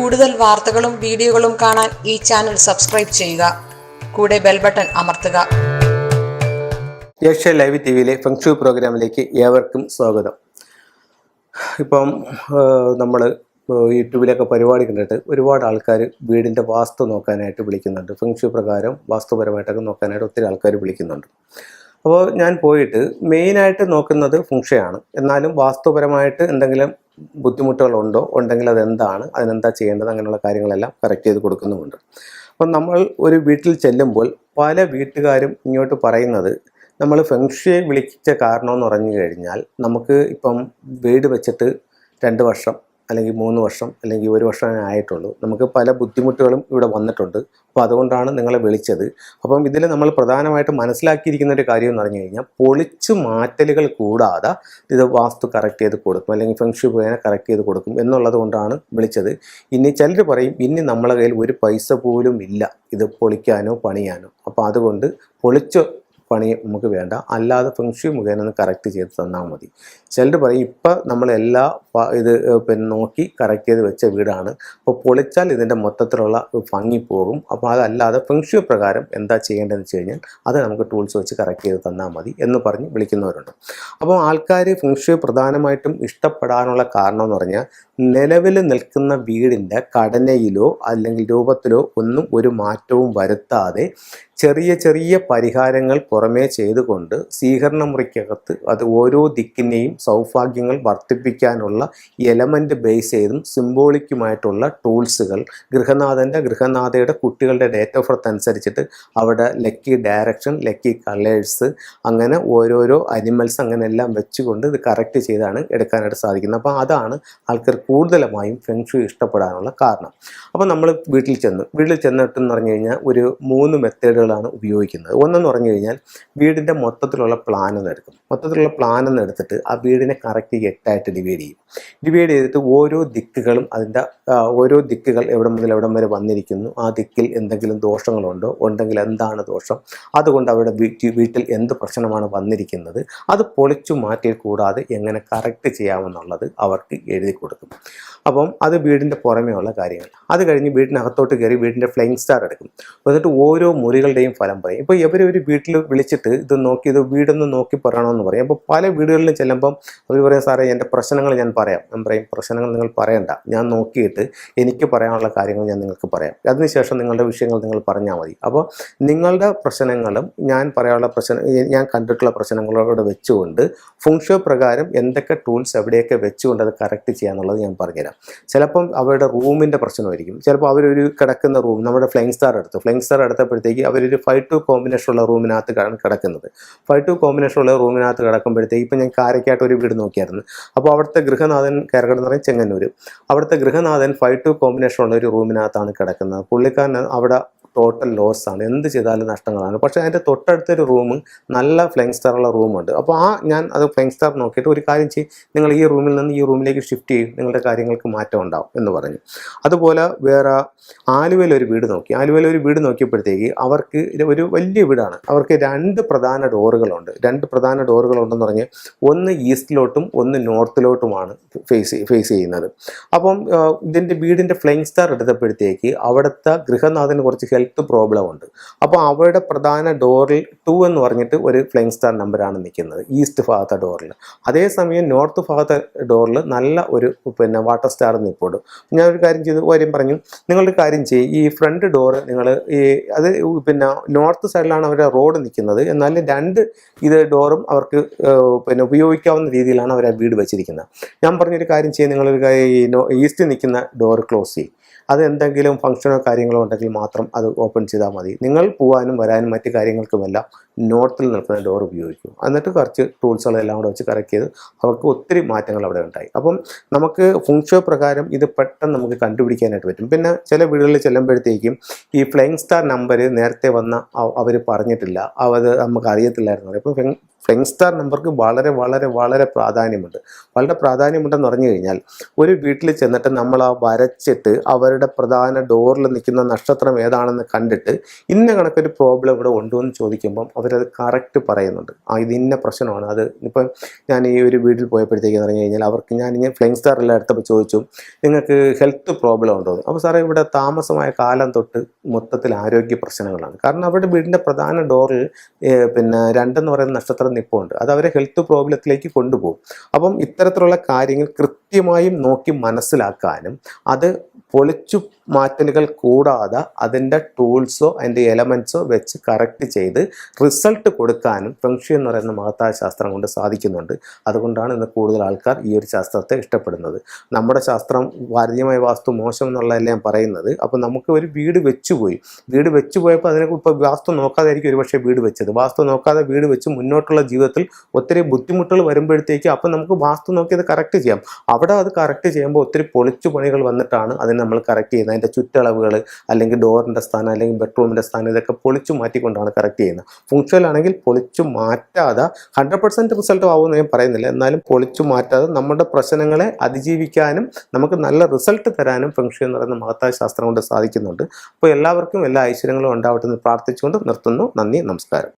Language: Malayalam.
കൂടുതൽ വാർത്തകളും വീഡിയോകളും കാണാൻ ഈ ചാനൽ സബ്സ്ക്രൈബ് ചെയ്യുക. കൂടെ ബെൽ ബട്ടൺ അമർത്തുക. ഏഷ്യ ലൈവ് ടിവിയിലെ ഫെങ്ഷു പ്രോഗ്രാമിലേക്ക് ഏവർക്കും സ്വാഗതം. ഇപ്പം നമ്മൾ യൂട്യൂബിലൊക്കെ പരിപാടി കണ്ടിട്ട് ഒരുപാട് ആൾക്കാർ വീടിൻ്റെ വാസ്തു നോക്കാനായിട്ട് വിളിക്കുന്നുണ്ട്. ഫെങ്ഷു പ്രകാരം വാസ്തുപരമായിട്ടൊക്കെ നോക്കാനായിട്ട് ഒത്തിരി ആൾക്കാർ വിളിക്കുന്നുണ്ട്. അപ്പോൾ ഞാൻ പോയിട്ട് മെയിനായിട്ട് നോക്കുന്നത് ഫെങ്ഷുയാണ്. എന്നാലും വാസ്തുപരമായിട്ട് എന്തെങ്കിലും ബുദ്ധിമുട്ടുകളുണ്ടോ, ഉണ്ടെങ്കിൽ അതെന്താണ്, അതിനെന്താ ചെയ്യേണ്ടത്, അങ്ങനെയുള്ള കാര്യങ്ങളെല്ലാം കറക്റ്റ് ചെയ്ത് കൊടുക്കുന്നുമുണ്ട്. അപ്പം നമ്മൾ ഒരു വീട്ടിൽ ചെല്ലുമ്പോൾ പല വീട്ടുകാരും ഇങ്ങോട്ട് പറയുന്നത്, നമ്മൾ ഫെങ്ഷുയെ വിളിച്ച കാരണമെന്ന് പറഞ്ഞു കഴിഞ്ഞാൽ, നമുക്ക് ഇപ്പം വീട് വെച്ചിട്ട് 2 വർഷം അല്ലെങ്കിൽ 3 വർഷം അല്ലെങ്കിൽ 1 വർഷമേ ആയിട്ടുള്ളൂ, നമുക്ക് പല ബുദ്ധിമുട്ടുകളും ഇവിടെ വന്നിട്ടുണ്ട്. അപ്പോൾ അതുകൊണ്ടാണ് നിങ്ങളെ വിളിച്ചത്. അപ്പം ഇതിൽ നമ്മൾ പ്രധാനമായിട്ട് മനസ്സിലാക്കിയിരിക്കുന്ന ഒരു കാര്യം എന്ന് പറഞ്ഞു കഴിഞ്ഞാൽ, പൊളിച്ചു മാറ്റലുകൾ കൂടാതെ ഇത് വാസ്തു കറക്റ്റ് ചെയ്ത് കൊടുക്കും, അല്ലെങ്കിൽ ഫെങ്ഷു പോയാൽ കറക്റ്റ് ചെയ്ത് കൊടുക്കും എന്നുള്ളത് കൊണ്ടാണ് വിളിച്ചത്. ഇനി ചിലർ പറയും, ഇനി നമ്മളെ കയ്യിൽ ഒരു പൈസ പോലും ഇല്ല ഇത് പൊളിക്കാനോ പണിയാനോ, അപ്പോൾ അതുകൊണ്ട് പൊളിച്ച് പണി നമുക്ക് വേണ്ട, അല്ലാതെ ഫെങ്ഷു മുഖേന ഒന്ന് കറക്റ്റ് ചെയ്ത് തന്നാൽ മതി. ചിലർ പറയും, ഇപ്പം നമ്മളെല്ലാ ഇത് നോക്കി കറക്റ്റ് ചെയ്ത് വെച്ച വീടാണ്, അപ്പോൾ പൊളിച്ചാൽ ഇതിൻ്റെ മൊത്തത്തിലുള്ള ഭംഗി പോകും, അപ്പോൾ അതല്ലാതെ ഫെങ്ഷു പ്രകാരം എന്താ ചെയ്യേണ്ടതെന്ന് വെച്ച് കഴിഞ്ഞാൽ അത് നമുക്ക് ടൂൾസ് വെച്ച് കറക്റ്റ് ചെയ്ത് തന്നാൽ മതി എന്ന് പറഞ്ഞ് വിളിക്കുന്നവരുണ്ട്. അപ്പോൾ ആൾക്കാർ ഫെങ്ഷു പ്രധാനമായിട്ടും ഇഷ്ടപ്പെടാനുള്ള കാരണം എന്ന് പറഞ്ഞാൽ, നിലവിൽ നിൽക്കുന്ന വീടിൻ്റെ ഘടനയിലോ അല്ലെങ്കിൽ രൂപത്തിലോ ഒന്നും ഒരു മാറ്റവും വരുത്താതെ ചെറിയ ചെറിയ പരിഹാരങ്ങൾ പുറമേ ചെയ്തുകൊണ്ട് സ്വീകരണ മുറിക്കകത്ത് അത് ഓരോ ദിക്കിനെയും സൗഭാഗ്യങ്ങൾ വർദ്ധിപ്പിക്കാനുള്ള എലമെൻ്റ് ബേസ് ചെയ്തും സിംബോളിക്കുമായിട്ടുള്ള ടൂൾസുകൾ, ഗൃഹനാഥയുടെ കുട്ടികളുടെ ഡേറ്റ് ഓഫ് ബർത്ത് അനുസരിച്ചിട്ട് അവിടെ ലക്കി ഡയറക്ഷൻ, ലക്കി കളേഴ്സ്, അങ്ങനെ ഓരോരോ അനിമൽസ് അങ്ങനെ എല്ലാം വെച്ചുകൊണ്ട് ഇത് കറക്റ്റ് ചെയ്താണ് എടുക്കാനായിട്ട് സാധിക്കുന്നത്. അപ്പോൾ അതാണ് ആൾക്കാർ കൂടുതലുമായും ഫെങ്ഷു ഇഷ്ടപ്പെടാനുള്ള കാരണം. അപ്പോൾ നമ്മൾ വീട്ടിൽ ചെന്നിട്ടെന്ന് പറഞ്ഞു കഴിഞ്ഞാൽ ഒരു 3 മെത്തേഡുകളാണ് ഉപയോഗിക്കുന്നത്. ഒന്നെന്ന് പറഞ്ഞു കഴിഞ്ഞാൽ, വീടിൻ്റെ മൊത്തത്തിലുള്ള പ്ലാൻ ഒന്ന് എടുക്കും. മൊത്തത്തിലുള്ള പ്ലാൻ ഒന്ന് എടുത്തിട്ട് ആ വീടിനെ കറക്റ്റ് 8ആയിട്ട് ഡിവൈഡ് ചെയ്തിട്ട് ഓരോ ദിക്കുകളും അതിൻ്റെ ഓരോ ദിക്കുകൾ എവിടെ മുതൽ എവിടം വരെ വന്നിരിക്കുന്നു, ആ ദിക്കിൽ എന്തെങ്കിലും ദോഷങ്ങളുണ്ടോ, ഉണ്ടെങ്കിൽ എന്താണ് ദോഷം, അതുകൊണ്ട് അവിടെ വീട്ടിൽ എന്ത് പ്രശ്നമാണ് വന്നിരിക്കുന്നത്, അത് പൊളിച്ചു മാറ്റി കൂടാതെ എങ്ങനെ കറക്റ്റ് ചെയ്യാമെന്നുള്ളത് അവർക്ക് എഴുതി കൊടുക്കും. അപ്പം അത് വീടിൻ്റെ പുറമേ ഉള്ള കാര്യങ്ങൾ. അത് കഴിഞ്ഞ് വീടിനകത്തോട്ട് കയറി വീടിൻ്റെ ഫ്ലൈയിങ് സ്റ്റാർ എടുക്കും. എന്നിട്ട് ഓരോ മുറികളുടെയും ഫലം പറയും. ഇപ്പോൾ ഇവരൊരു വീട്ടിൽ വിളിച്ചിട്ട് ഇത് വീടൊന്ന് നോക്കി പറയണമെന്ന് പറയും. അപ്പോൾ പല വീടുകളിലും ചെല്ലുമ്പം അവർ പറയും, സാറേ എൻ്റെ പ്രശ്നങ്ങൾ ഞാൻ പറയാം. ഞാൻ പറയും, പ്രശ്നങ്ങൾ നിങ്ങൾ പറയണ്ട, ഞാൻ നോക്കിയിട്ട് എനിക്ക് പറയാനുള്ള കാര്യങ്ങൾ ഞാൻ നിങ്ങൾക്ക് പറയാം, അതിനുശേഷം നിങ്ങളുടെ വിഷയങ്ങൾ നിങ്ങൾ പറഞ്ഞാൽ മതി. അപ്പോൾ നിങ്ങളുടെ പ്രശ്നങ്ങളും ഞാൻ പറയാനുള്ള ഞാൻ കണ്ടിട്ടുള്ള പ്രശ്നങ്ങളോട് വെച്ചുകൊണ്ട് ഫെങ്ഷു പ്രകാരം എന്തൊക്കെ ടൂൾസ് എവിടെയൊക്കെ വെച്ചുകൊണ്ട് അത് കറക്റ്റ് ചെയ്യാന്നുള്ളത് ഞാൻ പറഞ്ഞുതരാം. ചിലപ്പം അവരുടെ റൂമിൻ്റെ പ്രശ്നമായിരിക്കും. ചിലപ്പോൾ അവരൊരു കിടക്കുന്ന റൂം, നമ്മുടെ ഫ്ലൈയിങ് സ്റ്റാർ എടുത്തപ്പോഴത്തേക്ക് അവരൊരു 5-2 കോമ്പിനേഷനുള്ള റൂമിനകത്ത് കിടക്കുന്നത്. 5-2 കോമ്പിനേഷനുള്ള റൂമിനകത്ത് കിടക്കുമ്പോഴത്തേക്ക് ഇപ്പം ഞാൻ കാരക്കായിട്ട് ഒരു വീട് നോക്കിയായിരുന്നു. അപ്പോൾ അവിടുത്തെ ഗൃഹനാഥൻ, കാരക്കാട് എന്ന് പറയും ചെങ്ങന്നൂർ, അവിടുത്തെ ഗൃഹനാഥൻ 5-2 കോമ്പിനേഷനുള്ള ഒരു റൂമിനകത്താണ് കിടക്കുന്നത്. പുള്ളിക്കാരൻ അവിടെ ടോട്ടൽ ലോസ് ആണ്, എന്ത് ചെയ്താലും നഷ്ടങ്ങളാണ്. പക്ഷേ അതിൻ്റെ തൊട്ടടുത്തൊരു റൂം നല്ല ഫ്ലൈയിങ് സ്റ്റാറുള്ള റൂമുണ്ട്. അപ്പോൾ ഞാൻ അത് ഫ്ലൈയിങ് സ്റ്റാർ നോക്കിയിട്ട് ഒരു കാര്യം ചെയ്യും, നിങ്ങൾ ഈ റൂമിൽ നിന്ന് ഈ റൂമിലേക്ക് ഷിഫ്റ്റ് ചെയ്യും, നിങ്ങളുടെ കാര്യങ്ങൾക്ക് മാറ്റം ഉണ്ടാവും എന്ന് പറഞ്ഞു. അതുപോലെ വേറെ ആലുവയിലൊരു വീട് നോക്കിയപ്പോഴത്തേക്ക് അവർക്ക് ഒരു വലിയ വീടാണ്. അവർക്ക് 2 പ്രധാന ഡോറുകളുണ്ട്. 2 പ്രധാന ഡോറുകളുണ്ടെന്ന് പറഞ്ഞ് ഒന്ന് ഈസ്റ്റിലോട്ടും ഒന്ന് നോർത്തിലോട്ടുമാണ് ഫേസ് ചെയ്യുന്നത്. അപ്പം ഇതിൻ്റെ വീടിൻ്റെ ഫ്ലൈയിങ് സ്റ്റാർ എടുത്തപ്പോഴത്തേക്ക് അവിടുത്തെ ഗൃഹനാഥന് കുറച്ച് ഹെൽത്ത് പ്രോബ്ലം ഉണ്ട്. അപ്പോൾ അവരുടെ പ്രധാന ഡോറിൽ 2 എന്ന് പറഞ്ഞിട്ട് ഒരു ഫ്ലൈയിങ് സ്റ്റാർ നമ്പറാണ് നിൽക്കുന്നത് ഈസ്റ്റ് ഭാഗത്തെ ഡോറിൽ. അതേസമയം നോർത്ത് ഭാഗത്തെ ഡോറിൽ നല്ല ഒരു വാട്ടർ സ്റ്റാർ നിൽപ്പുണ്ട്. ഞാനൊരു കാര്യം പറഞ്ഞു, നിങ്ങളുടെ കാര്യം ചെയ്യും, ഈ ഫ്രണ്ട് ഡോറ് നിങ്ങൾ അത് നോർത്ത് സൈഡിലാണ് അവരുടെ റോഡ് നിൽക്കുന്നത്, എന്നാലും 2 ഡോറും അവർക്ക് ഉപയോഗിക്കാവുന്ന രീതിയിലാണ് അവർ ആ വീട് വെച്ചിരിക്കുന്നത്. ഞാൻ പറഞ്ഞൊരു കാര്യം ചെയ്യും, നിങ്ങളൊരു ഈസ്റ്റ് നിൽക്കുന്ന ഡോർ ക്ലോസ് ചെയ്യും. അത് എന്തെങ്കിലും ഫംഗ്ഷനോ കാര്യങ്ങളോ ഉണ്ടെങ്കിൽ മാത്രം അത് ഓപ്പൺ ചെയ്താൽ മതി. നിങ്ങൾ പോകാനും വരാനും മറ്റു കാര്യങ്ങൾക്കുമെല്ലാം നോർത്തിൽ നിൽക്കുന്ന ഡോർ ഉപയോഗിക്കും. എന്നിട്ട് കുറച്ച് ടൂൾസുകളെല്ലാം കൂടെ വെച്ച് കറക്റ്റ് ചെയ്ത് അവർക്ക് ഒത്തിരി മാറ്റങ്ങൾ അവിടെ ഉണ്ടായി. അപ്പം നമുക്ക് ഫെങ്ഷു പ്രകാരം ഇത് പെട്ടെന്ന് നമുക്ക് കണ്ടുപിടിക്കാനായിട്ട് പറ്റും. പിന്നെ ചില വീടുകളിൽ ചെല്ലുമ്പോഴത്തേക്കും ഈ ഫ്ലൈയിങ് സ്റ്റാർ നമ്പർ നേരത്തെ വന്ന അവർ പറഞ്ഞിട്ടില്ല, അത് നമുക്ക് അറിയത്തില്ലായിരുന്നു. ഇപ്പം ഫ്ലെയിങ് സ്റ്റാർ നമ്പർക്ക് വളരെ വളരെ വളരെ പ്രാധാന്യമുണ്ട്. വളരെ പ്രാധാന്യമുണ്ടെന്ന് പറഞ്ഞു കഴിഞ്ഞാൽ, ഒരു വീട്ടിൽ ചെന്നിട്ട് നമ്മൾ ആ വരച്ചിട്ട് അവരുടെ പ്രധാന ഡോറിൽ നിൽക്കുന്ന നക്ഷത്രം ഏതാണെന്ന് കണ്ടിട്ട് ഇന്ന കണക്കൊരു പ്രോബ്ലം ഇവിടെ ഉണ്ടോ എന്ന് ചോദിക്കുമ്പം അവരത് കറക്റ്റ് പറയുന്നുണ്ട്. ഇത് ഇന്ന പ്രശ്നമാണ്. അത് ഇപ്പം ഞാൻ ഈ ഒരു വീട്ടിൽ പോയപ്പോഴത്തേക്ക് പറഞ്ഞു കഴിഞ്ഞാൽ അവർക്ക് ഞാനിങ്ങനെ ഫ്ലെയിങ് സ്റ്റാർ എല്ലാം എടുത്തപ്പോൾ ചോദിച്ചു, നിങ്ങൾക്ക് ഹെൽത്ത് പ്രോബ്ലം ഉണ്ടോ എന്ന്. അപ്പോൾ സാറേ, ഇവിടെ താമസമായ കാലം തൊട്ട് മൊത്തത്തിൽ ആരോഗ്യ പ്രശ്നങ്ങളാണ്. കാരണം അവരുടെ വീടിൻ്റെ പ്രധാന ഡോറിൽ 2 എന്ന് പറയുന്ന നക്ഷത്രം നിൽപ്പുണ്ട്. അത് അവരെ ഹെൽത്ത് പ്രോബ്ലത്തിലേക്ക് കൊണ്ടുപോകും. അപ്പം ഇത്തരത്തിലുള്ള കാര്യങ്ങൾ കൃത്യമായും നോക്കി മനസ്സിലാക്കാനും അത് പൊളിച്ചു മാറ്റലുകൾ കൂടാതെ അതിൻ്റെ ടൂൾസോ അതിൻ്റെ എലമെൻറ്റ്സോ വെച്ച് കറക്റ്റ് ചെയ്ത് റിസൾട്ട് കൊടുക്കാനും ഫെങ്ഷി എന്ന് പറയുന്ന മഹത്തായ ശാസ്ത്രം കൊണ്ട് സാധിക്കുന്നുണ്ട്. അതുകൊണ്ടാണ് ഇന്ന് കൂടുതൽ ആൾക്കാർ ഈ ഒരു ശാസ്ത്രത്തെ ഇഷ്ടപ്പെടുന്നത്. നമ്മുടെ ശാസ്ത്രം ഭാരതീയമായ വാസ്തു മോശം എന്നുള്ളതല്ല ഞാൻ പറയുന്നത്. അപ്പോൾ നമുക്ക് ഒരു വീട് വെച്ചുപോയപ്പോൾ അതിനെ ഇപ്പോൾ വാസ്തു നോക്കാതായിരിക്കും ഒരുപക്ഷെ വീട് വെച്ചത്. വാസ്തു നോക്കാതെ വീട് വെച്ച് മുന്നോട്ടുള്ള ജീവിതത്തിൽ ഒത്തിരി ബുദ്ധിമുട്ടുകൾ വരുമ്പോഴത്തേക്ക് അപ്പം നമുക്ക് വാസ്തു നോക്കി അത് കറക്റ്റ് ചെയ്യാം. അവിടെ അത് കറക്റ്റ് ചെയ്യുമ്പോൾ ഒത്തിരി പൊളിച്ചു പണികൾ വന്നിട്ടാണ് അതിനെ നമ്മൾ കറക്റ്റ് ചെയ്യുന്നത്. അതിൻ്റെ ചുറ്റളവുകൾ, അല്ലെങ്കിൽ ഡോറിൻ്റെ സ്ഥാനം, അല്ലെങ്കിൽ ബെഡ്റൂമിൻ്റെ സ്ഥാനം, ഇതൊക്കെ പൊളിച്ചു മാറ്റിക്കൊണ്ടാണ് കറക്റ്റ് ചെയ്യുന്നത്. ഫങ്ഷണൽ ആണെങ്കിൽ പൊളിച്ചു മാറ്റാതെ 100% റിസൾട്ട് ആവുമെന്ന് ഞാൻ പറയുന്നില്ല. എന്നാലും പൊളിച്ചു മാറ്റാതെ നമ്മുടെ പ്രശ്നങ്ങളെ അതിജീവിക്കാനും നമുക്ക് നല്ല റിസൾട്ട് തരാനും ഫെങ്ഷി എന്ന് പറയുന്ന മഹത്തായ ശാസ്ത്രം കൊണ്ട് സാധിക്കുന്നുണ്ട്. അപ്പോൾ എല്ലാവർക്കും എല്ലാ ഐശ്വര്യങ്ങളും ഉണ്ടാവട്ടെ എന്ന് പ്രാർത്ഥിച്ചുകൊണ്ട് നിർത്തുന്നു. നന്ദി, നമസ്കാരം.